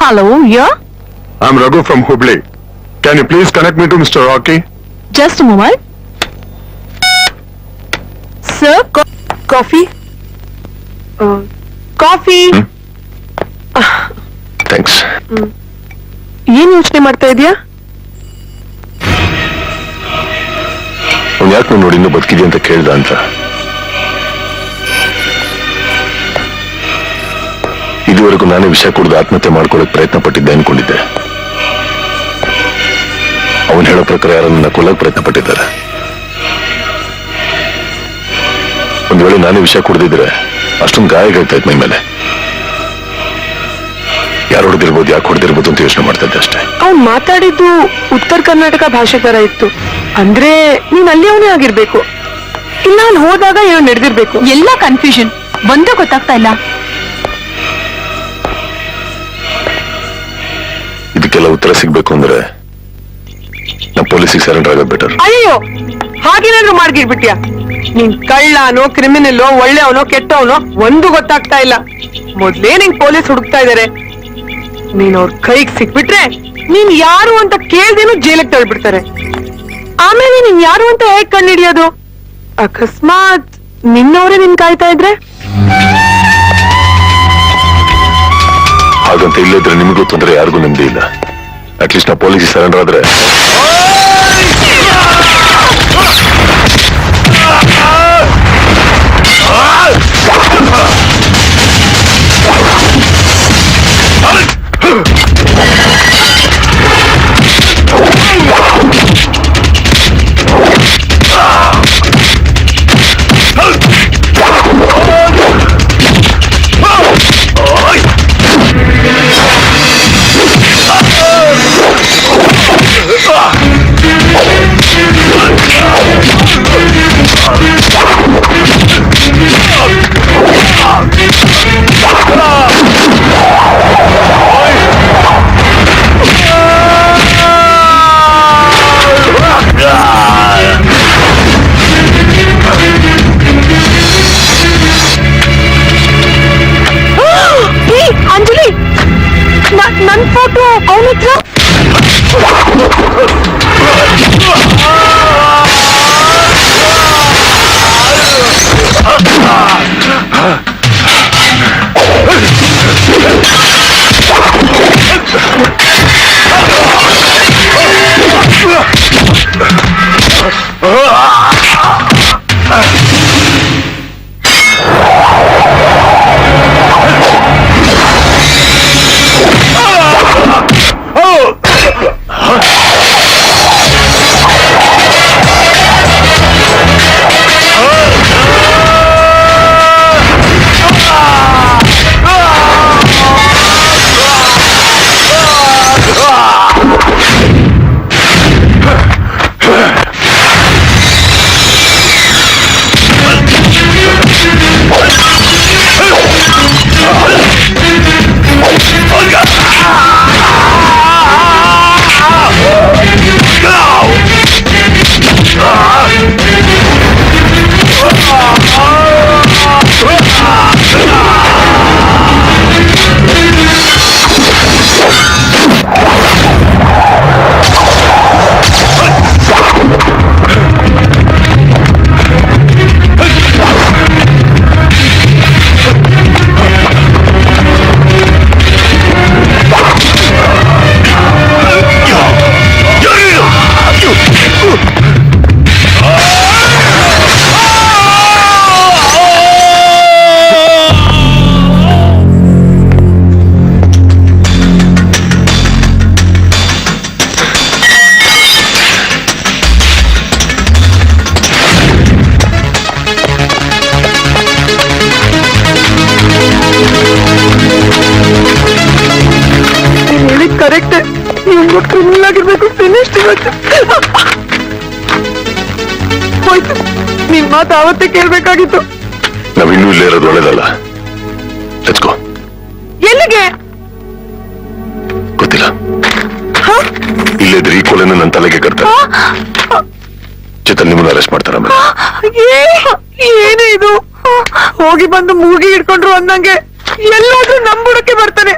Hello, yeah? I'm Raghu from Hubli. Can you please connect me to Mr. Rocky? Just a moment. Sir, coffee? Coffee? Thanks. ಏನ್ ಯೋಚನೆ ಮಾಡ್ತಾ ಇದೀಯಾ? ಅವ್ನು ಯಾಕೆ ನಾನು ನೋಡಿ ಇನ್ನೂ ಬದುಕಿದೆ ಅಂತ ಕೇಳ್ದ ಅಂತ. ಇದುವರೆಗೂ ನಾನೇ ವಿಷ ಕುಡಿದು ಆತ್ಮಹತ್ಯೆ ಮಾಡ್ಕೊಳ್ಳೋಕೆ ಪ್ರಯತ್ನ ಪಟ್ಟಿದ್ದೆ ಅನ್ಕೊಂಡಿದ್ದೆ. ಅವನು ಹೇಳೋ ಪ್ರಕಾರ ಯಾರನ್ನ ಕೊಲ್ಲಕ್ಕೆ ಪ್ರಯತ್ನ ಪಟ್ಟಿದ್ದಾರೆ. ಒಂದ್ ವೇಳೆ ನಾನೇ ವಿಷ ಕುಡಿದಿದ್ರೆ ಅಷ್ಟೊಂದು ಗಾಯಗಳಾಗ್ತಾ ಇತ್ತು ಮೈ ಮೇಲೆ. ಯಾರು ಹೊಡೆದಿರ್ಬೋದು, ಯಾಕೆ ಹೊಡೆದಿರ್ಬೋದು ಅಂತ ಯೋಚನೆ ಮಾಡ್ತಾ ಇದ್ದೆ ಅಷ್ಟೇ. ಅವ್ನು ಮಾತಾಡಿದ್ದು ಉತ್ತರ ಕರ್ನಾಟಕ ಭಾಷೆ ತರ ಇತ್ತು. ಅಂದ್ರೆ ನೀನ್ ಅಲ್ಲಿ ಅವನೇ ಆಗಿರ್ಬೇಕು, ಇಲ್ಲ ಅಲ್ಲಿ ಹೋದಾಗ ಏನೋ ನಡೆದಿರ್ಬೇಕು. ಎಲ್ಲ ಕನ್ಫ್ಯೂಷನ್, ಒಂದೇ ಗೊತ್ತಾಗ್ತಾ ಇಲ್ಲ. ಇದಕ್ಕೆಲ್ಲ ಉತ್ತರ ಸಿಗ್ಬೇಕು ಅಂದ್ರೆ ನಮ್ಮ ಪೊಲೀಸಿಗೆ ಸರೆಂಡರ್ ಆಗೋದು ಬೆಟರ್. ಅಯ್ಯೋ, ಹಾಗೇನಾದ್ರು ಮಾಡ್ಗಿರ್ಬಿಟ್ಯಾ? ನೀನ್ ಕಳ್ಳನೋ ಕ್ರಿಮಿನಲ್ಲೋ ಒಳ್ಳೆಯವನೋ ಕೆಟ್ಟವನೋ ಒಂದು ಗೊತ್ತಾಗ್ತಾ ಇಲ್ಲ. ಮೊದ್ಲೇ ನಿಂಗ್ ಪೊಲೀಸ್ ಹುಡುಕ್ತಾ ಇದಾರೆ. ನೀನ್ ಅವ್ರ ಕೈಗೆ ಸಿಕ್ಬಿಟ್ರೆ ನೀನ್ ಯಾರು ಅಂತ ಕೇಳ್ದೇನು ಜೈಲಿಗೆ ತಳ್ಬಿಡ್ತಾರೆ. ಆಮೇಲೆ ನೀನ್ ಯಾರು ಅಂತ ಹೇಗ್ ಕಂಡಿಡಿಯೋದು? ಅಕಸ್ಮಾತ್ ನಿನ್ನವರೇ ನಿನ್ ಕಾಯ್ತಾ ಇದ್ರೆ? ಹಾಗಂತ ಇಲ್ಲದ್ರೆ ನಿಮಗೂ ತೊಂದರೆ, ಯಾರಿಗೂ ನೆಮ್ಮದಿ ಇಲ್ಲ. ಅಟ್ಲೀಸ್ಟ್ ನಾ ಪೊಲೀಸಿಗೆ ಸರೆಂಡರ್ ಆದ್ರೆ ನನ್ ಫೋಟೋ ಅವನ ಹತ್ರ. ಕರೆಕ್ಟ್, ನೀವು ಕ್ರಿಮಿನಲ್ ಆಗಿರ್ಬೇಕು. ಫಿನಿಶ್ಡ್ ಇವತ್ತು ಹೋಯ್ತು. ನಿನ್ ಮಾತು ಅವತ್ತೇ ಕೇಳ್ಬೇಕಾಗಿತ್ತು. ನಾವಿನ್ನೂ ಇಲ್ಲೇ ಇರೋದು ಒಳ್ಳೇದಲ್ಲ. Let's go. ಎಲ್ಲಿಗೆ ಗೊತ್ತಿಲ್ಲ. ಇಲ್ಲಿದ್ರೆ ಈ ಕೊಲೆನ ನನ್ನ ತಲೆಗೆ ಕಟ್ತಾರೆ. ಜೊತೆ ನಿಮ್ಮನ್ನ ಅರೆಸ್ಟ್ ಮಾಡ್ತಾರ. ಏನೇ ಇದು? ಹೋಗಿ ಬಂದು ಮೂಗಿ ಹಿಡ್ಕೊಂಡ್ರು ಅಂದಂಗೆ ಎಲ್ಲಾದ್ರೂ ನಂಬುಡಕ್ಕೆ ಬರ್ತಾನೆ.